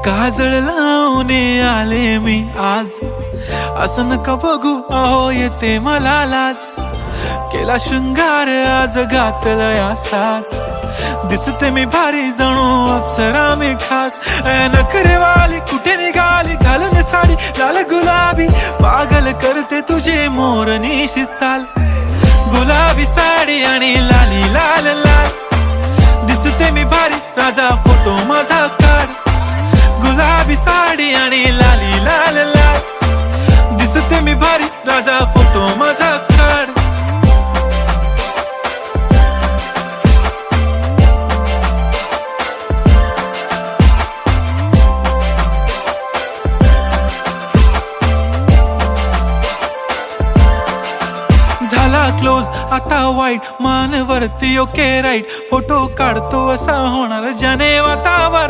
काजळ लावून आले मी आज, असं नका बघू अहो येते मला लाज. केला शृंगार आज घातला असाच, दिसते मी भारी जणू अप्सरा मी खास. नखरेवाली कुठे निघाली घालून साडी लाल गुलाबी, पागल करते तुझे मोरनीशी चाल. गुलाबी साडी आणि लाली लाल लाल, दिसते मी भारी राजा फोटो माझा काढ. गुलाबी साडी आणि लाली लाल लाल, दिसते मी भारी राजा फोटो माझा काढ. झाला क्लोज आता वाईट, मान वरती ओके राईट, फोटो काढतो असा होणार ज्याने वातावरण.